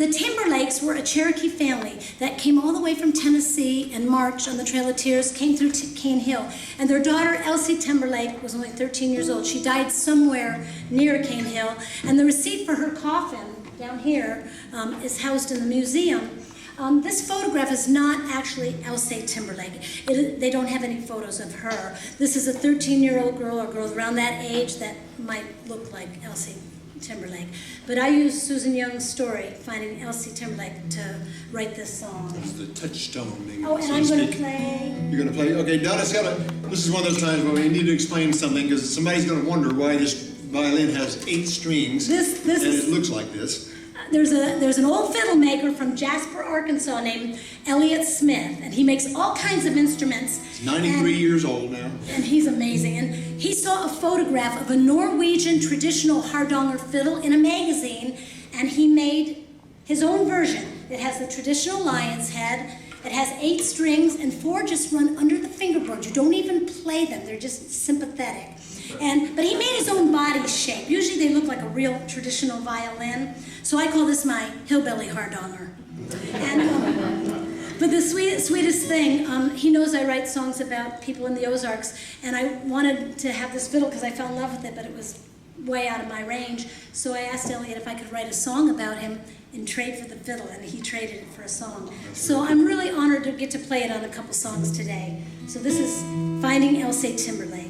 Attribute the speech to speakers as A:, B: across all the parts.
A: The Timberlakes were a Cherokee family that came all the way from Tennessee and marched on the Trail of Tears, came through Cane Hill. And their daughter, Alsey Timberlake, was only 13 years old. She died somewhere near Cane Hill. And the receipt for her coffin down here is housed in the museum. This photograph is not actually Alsey Timberlake. They don't have any photos of her. This is a 13-year-old girl or girls around that age that might look like Alsey Timberlake. But I used Susan Young's story, finding Alsey Timberlake, to write this song.
B: That's the touchstone, maybe.
A: Oh, and I'm going to play.
B: You're going to play? Okay, Donna's got to. This is one of those times where we need to explain something because somebody's going to wonder why this violin has 8 strings and it looks like this.
A: There's an old fiddle maker from Jasper, Arkansas named Elliott Smith, and he makes all kinds of instruments.
B: He's 93 years old now.
A: And he's amazing. And he saw a photograph of a Norwegian traditional Hardanger fiddle in a magazine, and he made his own version. It has the traditional lion's head. It has 8 strings, and 4 just run under the fingerboards. You don't even play them. They're just sympathetic. But he made his own body shape. Usually they look like a real traditional violin. So I call this my hillbilly Hardanger. But the sweetest thing, he knows I write songs about people in the Ozarks, and I wanted to have this fiddle because I fell in love with it, but it was way out of my range. So I asked Elliott if I could write a song about him in trade for the fiddle, and he traded it for a song. So I'm really honored to get to play it on a couple songs today. So this is Finding Alsey Timberlake.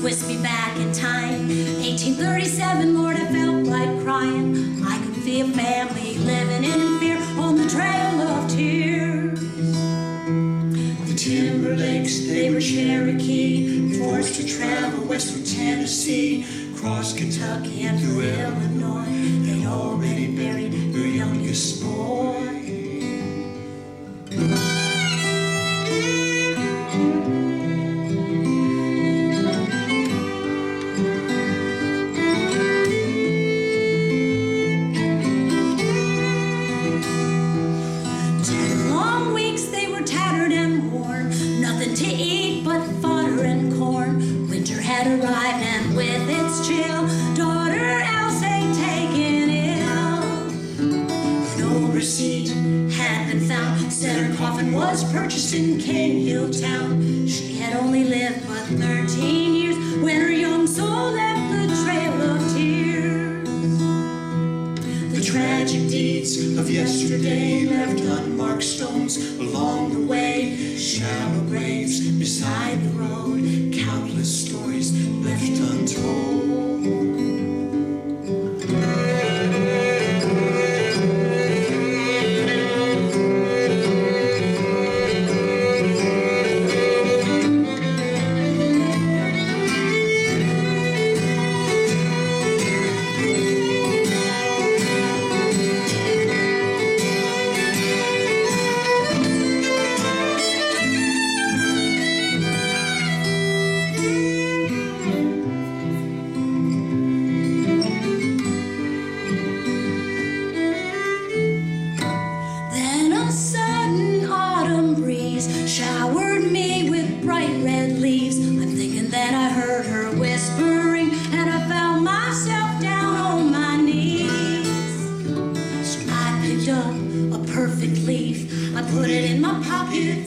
C: Whisked me back in time, 1837, Lord, I felt like crying. I could feel family living in fear on the Trail of Tears.
D: The Timberlakes, they were Cherokee, forced to travel west from Tennessee, cross Kentucky and through Illinois. They'd already buried their youngest boy.
C: To eat but fodder and corn. Winter had arrived, and with its chill, daughter Alsey taken ill. No receipt had been found, said her coffin was purchased in Cane Hill town. She had only lived but 13 years when her young soul left the Trail of Tears.
D: The tragic deeds of yesterday left unmarked stones along the way, shallow graves beside the road, countless stories left untold.
C: Showered me with bright red leaves. I'm thinking that I heard her whispering, and I found myself down on my knees. So I picked up a perfect leaf, I put it in my pocket